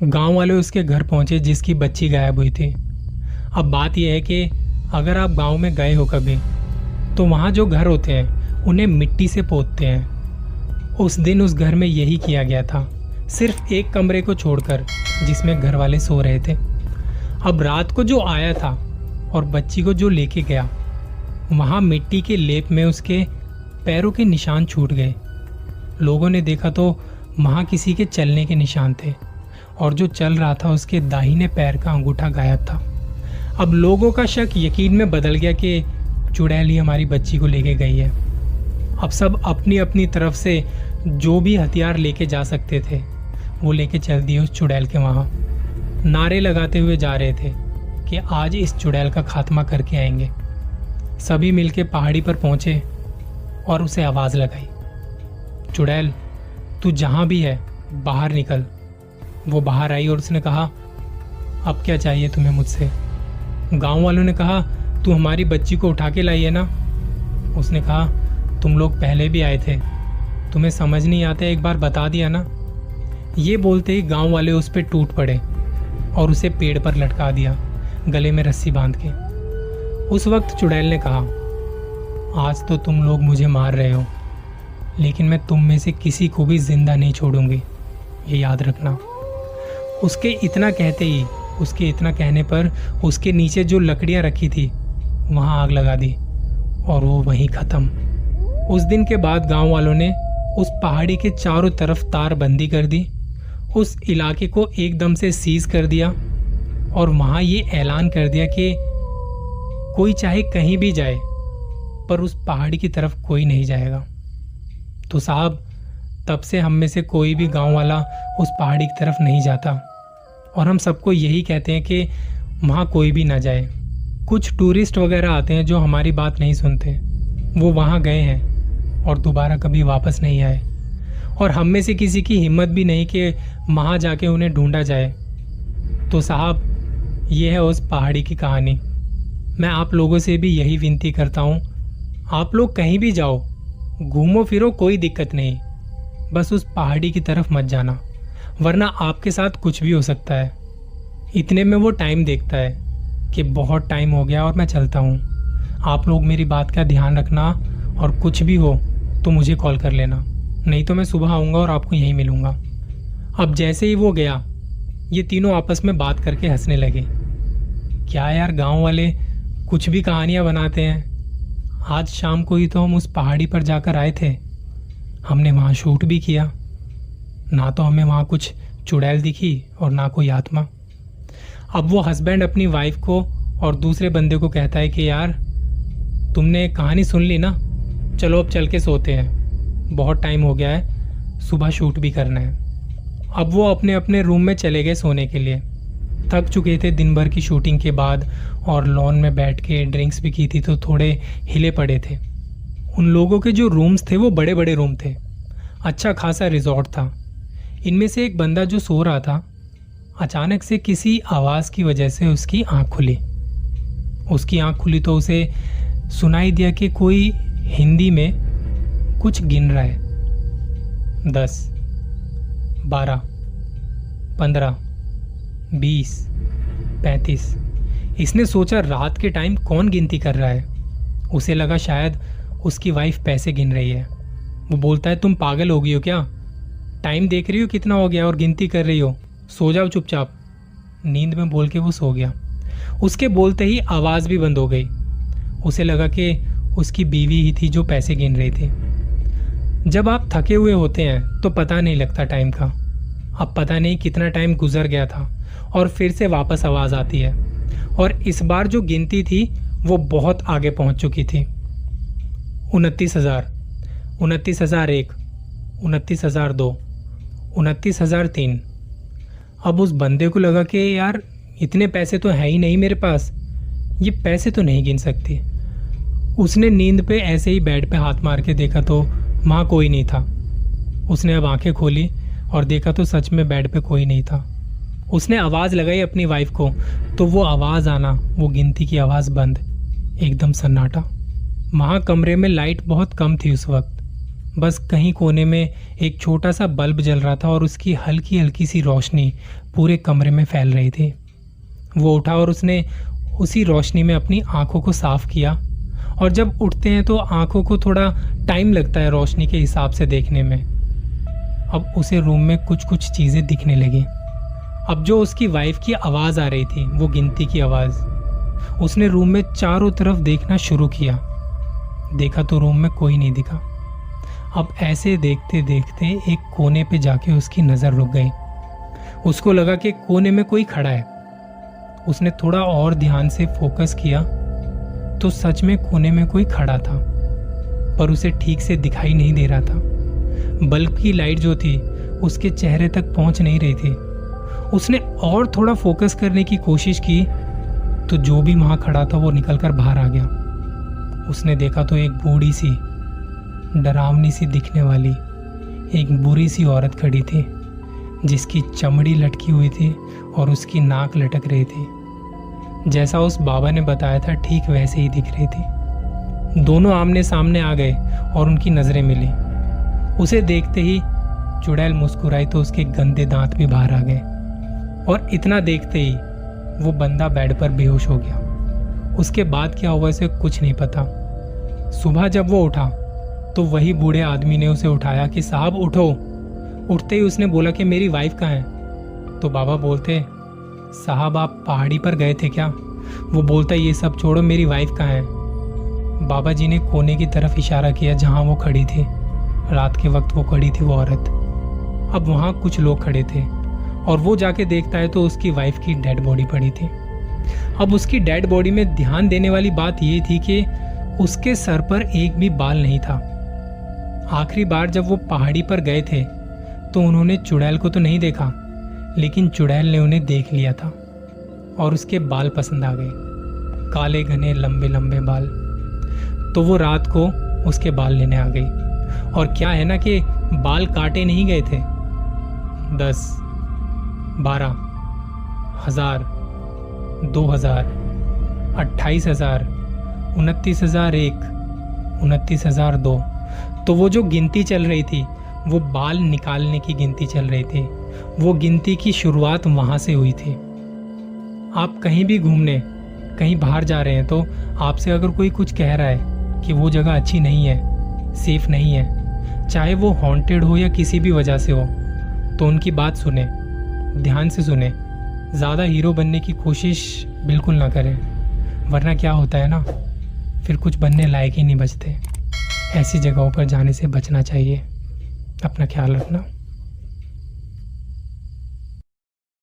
गांव वाले उसके घर पहुंचे जिसकी बच्ची गायब हुई थी। अब बात यह है कि अगर आप गांव में गए हो कभी तो वहाँ जो घर होते हैं उन्हें मिट्टी से पोतते हैं। उस दिन उस घर में यही किया गया था, सिर्फ एक कमरे को छोड़कर जिसमें घर वाले सो रहे थे। अब रात को जो आया था और बच्ची को जो लेके गया, वहाँ मिट्टी के लेप में उसके पैरों के निशान छूट गए। लोगों ने देखा तो वहाँ किसी के चलने के निशान थे और जो चल रहा था उसके दाहिने पैर का अंगूठा गायब था। अब लोगों का शक यकीन में बदल गया कि चुड़ैल ही हमारी बच्ची को लेके गई है। अब सब अपनी अपनी तरफ से जो भी हथियार लेके जा सकते थे वो लेके चल दिए उस चुड़ैल के वहाँ। नारे लगाते हुए जा रहे थे कि आज इस चुड़ैल का खात्मा करके आएंगे। सभी मिलके पहाड़ी पर पहुंचे और उसे आवाज़ लगाई, चुड़ैल तू जहाँ भी है बाहर निकल। वो बाहर आई और उसने कहा, अब क्या चाहिए तुम्हें मुझसे? गांव वालों ने कहा, तू हमारी बच्ची को उठा के लाई है ना? उसने कहा, तुम लोग पहले भी आए थे, तुम्हें समझ नहीं आता, एक बार बता दिया ना। ये बोलते ही गांव वाले उस पर टूट पड़े और उसे पेड़ पर लटका दिया, गले में रस्सी बांध के। उस वक्त चुड़ैल ने कहा, आज तो तुम लोग मुझे मार रहे हो, लेकिन मैं तुम में से किसी को भी जिंदा नहीं छोड़ूंगी, ये याद रखना। उसके इतना कहने पर उसके नीचे जो लकड़ियां रखी थी वहां आग लगा दी और वो वहीं खत्म। उस दिन के बाद गांव वालों ने उस पहाड़ी के चारों तरफ तारबंदी कर दी, उस इलाके को एकदम से सीज कर दिया और वहां ये ऐलान कर दिया कि कोई चाहे कहीं भी जाए पर उस पहाड़ी की तरफ कोई नहीं जाएगा। तो साहब, तब से हम में से कोई भी गांव वाला उस पहाड़ी की तरफ नहीं जाता और हम सबको यही कहते हैं कि वहाँ कोई भी ना जाए। कुछ टूरिस्ट वगैरह आते हैं जो हमारी बात नहीं सुनते, वो वहाँ गए हैं और दोबारा कभी वापस नहीं आए, और हम में से किसी की हिम्मत भी नहीं कि वहाँ जाके उन्हें ढूंढा जाए। तो साहब, ये है उस पहाड़ी की कहानी। मैं आप लोगों से भी यही विनती करता हूँ, आप लोग कहीं भी जाओ, घूमो फिरो, कोई दिक्कत नहीं, बस उस पहाड़ी की तरफ मत जाना, वरना आपके साथ कुछ भी हो सकता है। इतने में वो टाइम देखता है कि बहुत टाइम हो गया और मैं चलता हूँ। आप लोग मेरी बात का ध्यान रखना और कुछ भी हो तो मुझे कॉल कर लेना, नहीं तो मैं सुबह आऊँगा और आपको यहीं मिलूँगा। अब जैसे ही वो गया, ये तीनों आपस में बात करके हंसने लगे। क्या यार, गाँव वाले कुछ भी कहानियाँ बनाते हैं। आज शाम को ही तो हम उस पहाड़ी पर जाकर आए थे, हमने वहाँ शूट भी किया, ना तो हमें वहाँ कुछ चुड़ैल दिखी और ना कोई आत्मा। अब वो हस्बैंड अपनी वाइफ को और दूसरे बंदे को कहता है कि यार, तुमने कहानी सुन ली ना, चलो अब चल के सोते हैं, बहुत टाइम हो गया है, सुबह शूट भी करना है। अब वो अपने अपने रूम में चले गए सोने के लिए। थक चुके थे दिन भर की शूटिंग के बाद और लॉन में बैठ के ड्रिंक्स भी की थी तो थोड़े हिले पड़े थे। उन लोगों के जो रूम्स थे वो बड़े बड़े रूम थे, अच्छा खासा रिजॉर्ट था। इनमें से एक बंदा जो सो रहा था, अचानक से किसी आवाज़ की वजह से उसकी आंख खुली तो उसे सुनाई दिया कि कोई हिंदी में कुछ गिन रहा है, 10, 12, 15, 20, 35। इसने सोचा रात के टाइम कौन गिनती कर रहा है। उसे लगा शायद उसकी वाइफ पैसे गिन रही है। वो बोलता है, तुम पागल हो गई हो क्या? टाइम देख रही हो कितना हो गया और गिनती कर रही हो? सो जाओ चुपचाप। नींद में बोल के वो सो गया। उसके बोलते ही आवाज़ भी बंद हो गई। उसे लगा कि उसकी बीवी ही थी जो पैसे गिन रही थी। जब आप थके हुए होते हैं तो पता नहीं लगता टाइम का। अब पता नहीं कितना टाइम गुजर गया था और फिर से वापस आवाज़ आती है, और इस बार जो गिनती थी वो बहुत आगे पहुंच चुकी थी। 29,000, 29,001, 29,002, 29,003। अब उस बंदे को लगा कि यार, इतने पैसे तो है ही नहीं मेरे पास, ये पैसे तो नहीं गिन सकती। उसने नींद पे ऐसे ही बेड पे हाथ मार के देखा तो वहाँ कोई नहीं था। उसने अब आंखें खोली और देखा तो सच में बेड पे कोई नहीं था। उसने आवाज़ लगाई अपनी वाइफ को तो वो आवाज़ आना, वो गिनती की आवाज़ बंद, एकदम सन्नाटा। वहाँ कमरे में लाइट बहुत कम थी उस वक्त, बस कहीं कोने में एक छोटा सा बल्ब जल रहा था और उसकी हल्की हल्की सी रोशनी पूरे कमरे में फैल रही थी। वो उठा और उसने उसी रोशनी में अपनी आंखों को साफ किया। और जब उठते हैं तो आंखों को थोड़ा टाइम लगता है रोशनी के हिसाब से देखने में। अब उसे रूम में कुछ कुछ चीज़ें दिखने लगी। अब जो उसकी वाइफ की आवाज़ आ रही थी, वो गिनती की आवाज़। उसने रूम में चारों तरफ देखना शुरू किया। देखा तो रूम में कोई नहीं दिखा। अब ऐसे देखते देखते एक कोने पे जाके उसकी नज़र रुक गई। उसको लगा कि कोने में कोई खड़ा है। उसने थोड़ा और ध्यान से फोकस किया तो सच में कोने में कोई खड़ा था, पर उसे ठीक से दिखाई नहीं दे रहा था। बल्ब की लाइट जो थी उसके चेहरे तक पहुंच नहीं रही थी। उसने और थोड़ा फोकस करने की कोशिश की तो जो भी वहां खड़ा था वो निकलकर बाहर आ गया। उसने देखा तो एक बूढ़ी सी, डरावनी सी दिखने वाली एक बुरी सी औरत खड़ी थी, जिसकी चमड़ी लटकी हुई थी और उसकी नाक लटक रही थी। जैसा उस बाबा ने बताया था ठीक वैसे ही दिख रही थी। दोनों आमने सामने आ गए और उनकी नजरें मिली। उसे देखते ही चुड़ैल मुस्कुराई तो उसके गंदे दांत भी बाहर आ गए। और इतना देखते ही वो बंदा बेड पर बेहोश हो गया। उसके बाद क्या हुआ इसे कुछ नहीं पता। सुबह जब वो उठा तो वही बूढ़े आदमी ने उसे उठाया कि साहब उठो। उठते ही उसने बोला कि मेरी वाइफ कहाँ है। तो बाबा बोलते, साहब आप पहाड़ी पर गए थे क्या? वो बोलता, ये सब छोड़ो, मेरी वाइफ कहाँ है? बाबा जी ने कोने की तरफ इशारा किया जहाँ वो खड़ी थी। रात के वक्त वो खड़ी थी वो औरत। अब वहाँ कुछ लोग खड़े थे और वो जाके देखता है तो उसकी वाइफ की डेड बॉडी पड़ी थी। अब उसकी डेड बॉडी में ध्यान देने वाली बात ये थी कि उसके सर पर एक भी बाल नहीं था। आखिरी बार जब वो पहाड़ी पर गए थे तो उन्होंने चुड़ैल को तो नहीं देखा, लेकिन चुड़ैल ने उन्हें देख लिया था और उसके बाल पसंद आ गए, काले घने लंबे लंबे बाल। तो वो रात को उसके बाल लेने आ गई। और क्या है ना कि बाल काटे नहीं गए थे। 10, 12, 1000, 2000, 28,000, 29,001, 29,002। तो वो जो गिनती चल रही थी वो बाल निकालने की गिनती चल रही थी। वो गिनती की शुरुआत वहाँ से हुई थी। आप कहीं भी घूमने, कहीं बाहर जा रहे हैं तो आपसे अगर कोई कुछ कह रहा है कि वो जगह अच्छी नहीं है, सेफ नहीं है, चाहे वो हॉन्टेड हो या किसी भी वजह से हो, तो उनकी बात सुने, ध्यान से सुने। ज़्यादा हीरो बनने की कोशिश बिल्कुल ना करें, वरना क्या होता है ना, फिर कुछ बनने लायक ही नहीं बचते। ऐसी जगहों पर जाने से बचना चाहिए। अपना ख्याल रखना।